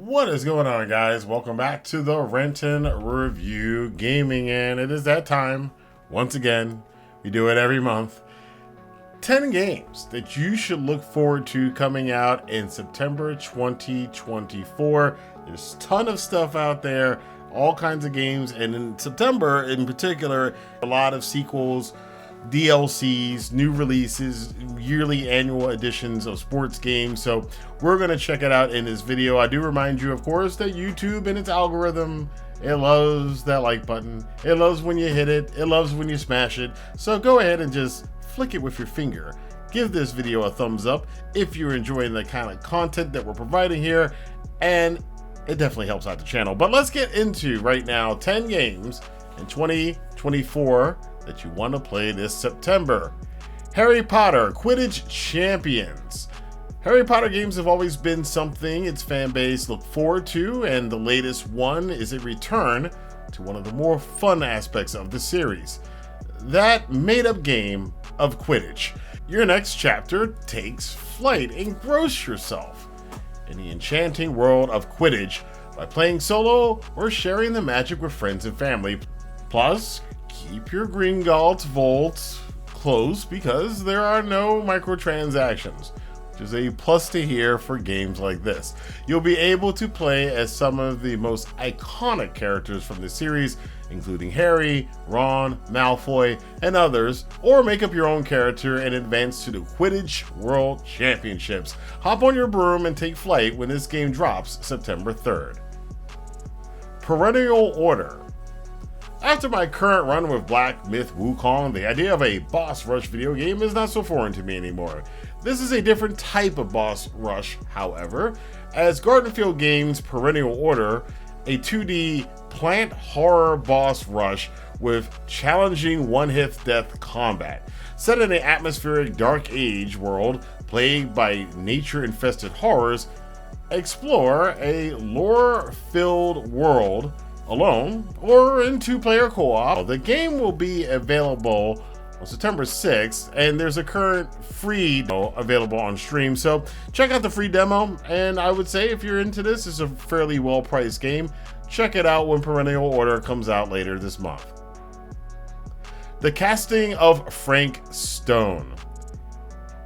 What is going on, guys? Welcome back to the Rantin Review Gaming, and it is that time once again. We do it every month. 10 games that you should look forward to coming out in September 2024. There's a ton of stuff out there, all kinds of games, and in September in particular, a lot of sequels, DLCs, new releases, yearly annual editions of sports games. So we're going to check it out in this video. I do remind you, of course, that YouTube and its algorithm, it loves that like button. It loves when you hit it. It loves when you smash it. So go ahead and just flick it with your finger. Give this video a thumbs up if you're enjoying the kind of content that we're providing here, and it definitely helps out the channel. But let's get into right now 10 games in 2024 that you want to play this September. Harry Potter Quidditch Champions. Harry Potter games have always been something its fan base look forward to, and the latest one is a return to one of the more fun aspects of the series, that made-up game of Quidditch. Your next chapter takes flight. Engross yourself in the enchanting world of Quidditch by playing solo or sharing the magic with friends and family. Plus, keep your Gringotts vault closed because there are no microtransactions, which is a plus to hear for games like this. You'll be able to play as some of the most iconic characters from the series, including Harry, Ron, Malfoy, and others, or make up your own character and advance to the Quidditch World Championships. Hop on your broom and take flight when this game drops September 3rd. Perennial Order. After my current run with Black Myth Wukong, the idea of a boss rush video game is not so foreign to me anymore. This is a different type of boss rush, however, as Gardenfield Games' Perennial Order, a 2D plant horror boss rush with challenging one-hit death combat. Set in an atmospheric Dark Age world plagued by nature-infested horrors, explore a lore-filled world alone or in two-player co-op. The game will be available on September 6th, and there's a current free demo available on stream, so check out the free demo. And I would say if you're into this, it's a fairly well-priced game. Check it out when Perennial Order comes out later this month. The casting of Frank Stone.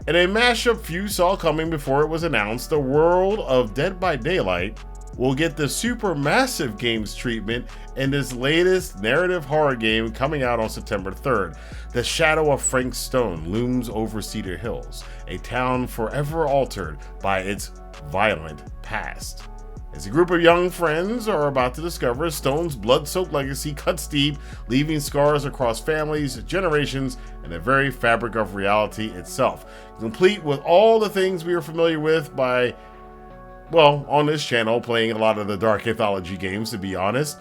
In a mashup few saw coming before it was announced, the world of Dead by Daylight will get the Supermassive Games treatment in this latest narrative horror game coming out on September 3rd. The shadow of Frank Stone looms over Cedar Hills, a town forever altered by its violent past. As a group of young friends are about to discover, Stone's blood-soaked legacy cuts deep, leaving scars across families, generations, and the very fabric of reality itself. Complete with all the things we are familiar with by, well, on this channel, playing a lot of the dark anthology games, to be honest.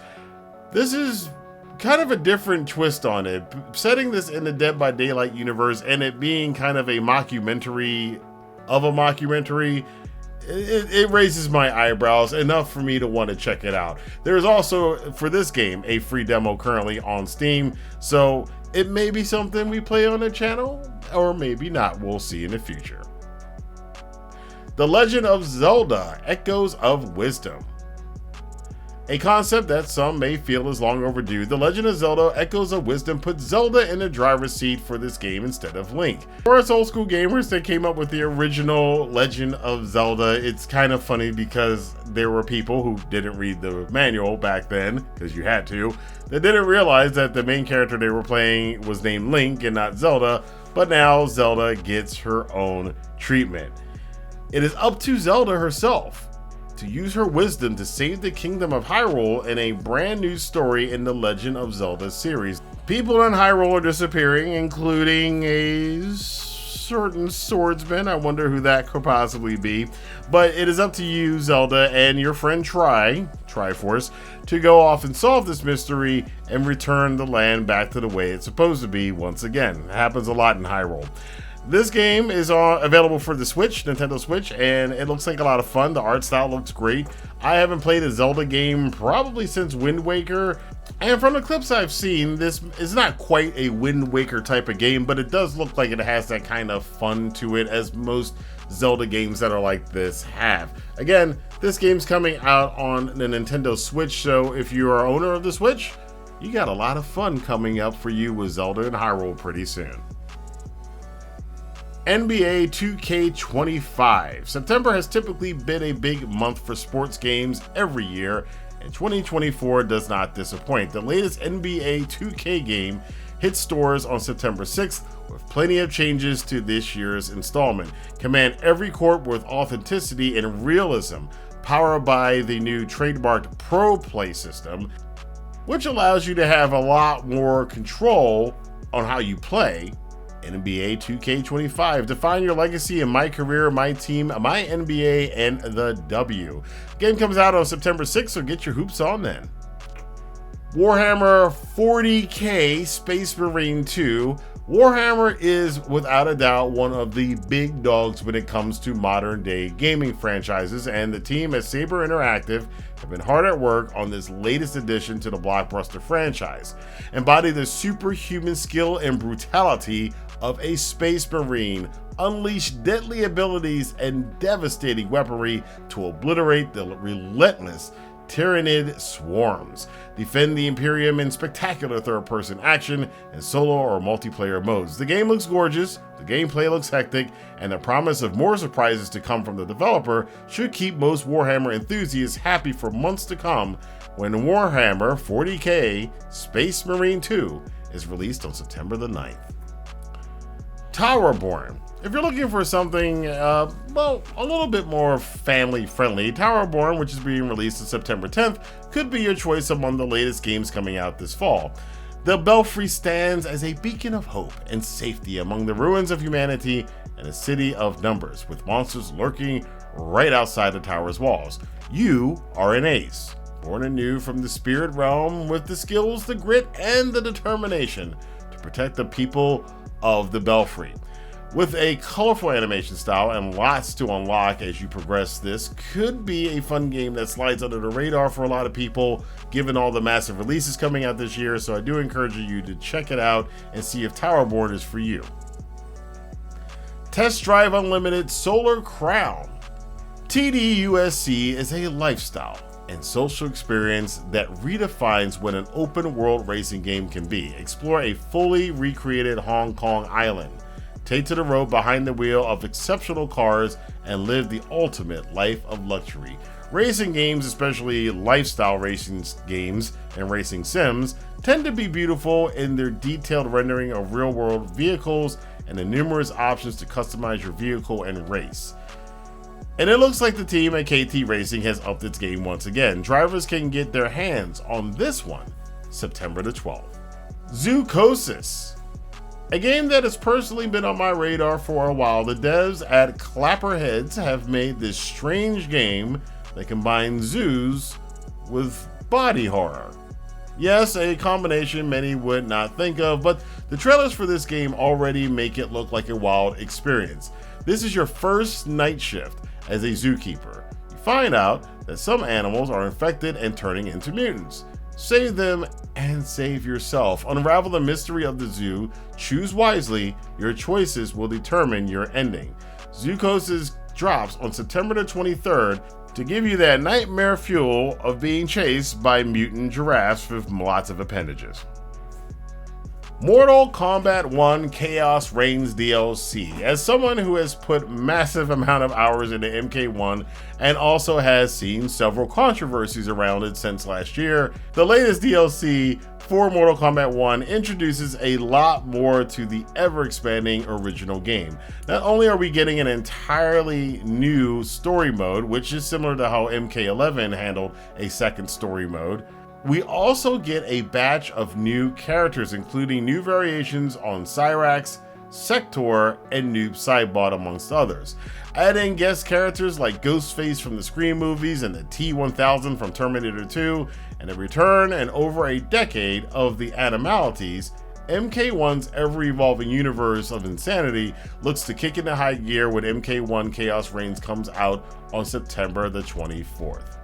This is kind of a different twist on it, setting this in the Dead by Daylight universe and it being kind of a mockumentary of a mockumentary. It raises my eyebrows enough for me to want to check it out. There's also, for this game, a free demo currently on Steam, so it may be something we play on the channel, or maybe not. We'll see in the future. The Legend of Zelda Echoes of Wisdom. A concept that some may feel is long overdue, The Legend of Zelda Echoes of Wisdom puts Zelda in the driver's seat for this game instead of Link. For us old school gamers that came up with the original Legend of Zelda, it's kind of funny because there were people who didn't read the manual back then, because you had to, that didn't realize that the main character they were playing was named Link and not Zelda, but now Zelda gets her own treatment. It is up to Zelda herself to use her wisdom to save the Kingdom of Hyrule in a brand new story in the Legend of Zelda series. People in Hyrule are disappearing, including a certain swordsman. I wonder who that could possibly be. But it is up to you, Zelda, and your friend Triforce, to go off and solve this mystery and return the land back to the way it's supposed to be once again. It happens a lot in Hyrule. This game is available for the Switch, Nintendo Switch, and it looks like a lot of fun. The art style looks great. I haven't played a Zelda game probably since Wind Waker, and from the clips I've seen, this is not quite a Wind Waker type of game, but it does look like it has that kind of fun to it, as most Zelda games that are like this have. Again, this game's coming out on the Nintendo Switch, so if you are owner of the Switch, you got a lot of fun coming up for you with Zelda and Hyrule pretty soon. NBA 2K25. September has typically been a big month for sports games every year, and 2024 does not disappoint. The latest NBA 2K game hits stores on September 6th with plenty of changes to this year's installment. Command every court with authenticity and realism, powered by the new trademarked Pro Play system, which allows you to have a lot more control on how you play. NBA 2K25. Define your legacy in my career, my team, my NBA, and the W. Game comes out on September 6th, so get your hoops on then. Warhammer 40K Space Marine 2. Warhammer is without a doubt one of the big dogs when it comes to modern day gaming franchises, and the team at Saber Interactive have been hard at work on this latest addition to the blockbuster franchise. Embody the superhuman skill and brutality of a Space Marine, unleash deadly abilities and devastating weaponry to obliterate the relentless Tyrannid swarms. Defend the Imperium in spectacular third-person action in solo or multiplayer modes. The game looks gorgeous, the gameplay looks hectic, and the promise of more surprises to come from the developer should keep most Warhammer enthusiasts happy for months to come when Warhammer 40K Space Marine 2 is released on September the 9th. Towerborn. If you're looking for something, a little bit more family-friendly, Towerborn, which is being released on September 10th, could be your choice among the latest games coming out this fall. The Belfry stands as a beacon of hope and safety among the ruins of humanity and a city of numbers, with monsters lurking right outside the tower's walls. You are an ace, born anew from the spirit realm with the skills, the grit, and the determination to protect the people of the Belfry. With a colorful animation style and lots to unlock as you progress, this could be a fun game that slides under the radar for a lot of people, given all the massive releases coming out this year, so I do encourage you to check it out and see if Towerborn is for you. Test Drive Unlimited Solar Crown. TDUSC is a lifestyle and social experience that redefines what an open world racing game can be. Explore a fully recreated Hong Kong island. Take to the road behind the wheel of exceptional cars and live the ultimate life of luxury. Racing games, especially lifestyle racing games and racing sims, tend to be beautiful in their detailed rendering of real-world vehicles and the numerous options to customize your vehicle and race. And it looks like the team at KT Racing has upped its game once again. Drivers can get their hands on this one September the 12th. Zoocosis. A game that has personally been on my radar for a while. The devs at Clapperheads have made this strange game that combines zoos with body horror. Yes, a combination many would not think of, but the trailers for this game already make it look like a wild experience. This is your first night shift as a zookeeper. You find out that some animals are infected and turning into mutants. Save them and save yourself. Unravel the mystery of the zoo. Choose wisely. Your choices will determine your ending. Zoocosis drops on September the 23rd to give you that nightmare fuel of being chased by mutant giraffes with lots of appendages. Mortal Kombat 1 Khaos Reigns DLC. As someone who has put massive amount of hours into MK1 and also has seen several controversies around it since last year, the latest DLC for Mortal Kombat 1 introduces a lot more to the ever-expanding original game. Not only are we getting an entirely new story mode, which is similar to how MK11 handled a second story mode, we also get a batch of new characters, including new variations on Cyrax, Sector, and Noob Saibot, amongst others. Add in guest characters like Ghostface from the Scream movies and the T-1000 from Terminator 2, and the return and over a decade of the Animalities, MK1's ever-evolving universe of insanity looks to kick into high gear when MK1 Khaos Reigns comes out on September the 24th.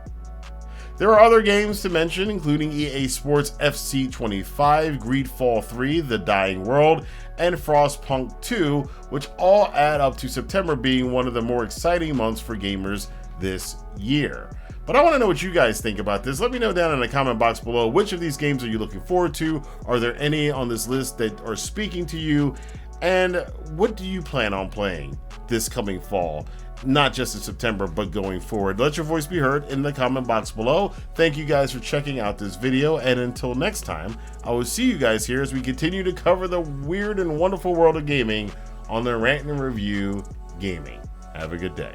There are other games to mention, including EA Sports FC 25, Greedfall 3, The Dying World, and Frostpunk 2, which all add up to September being one of the more exciting months for gamers this year. But I want to know what you guys think about this. Let me know down in the comment box below. Which of these games are you looking forward to? Are there any on this list that are speaking to you? And what do you plan on playing this coming fall? Not just in September, but going forward. Let your voice be heard in the comment box below. Thank you guys for checking out this video, and until next time, I will see you guys here as we continue to cover the weird and wonderful world of gaming on the Rantin' Review Gaming. Have a good day.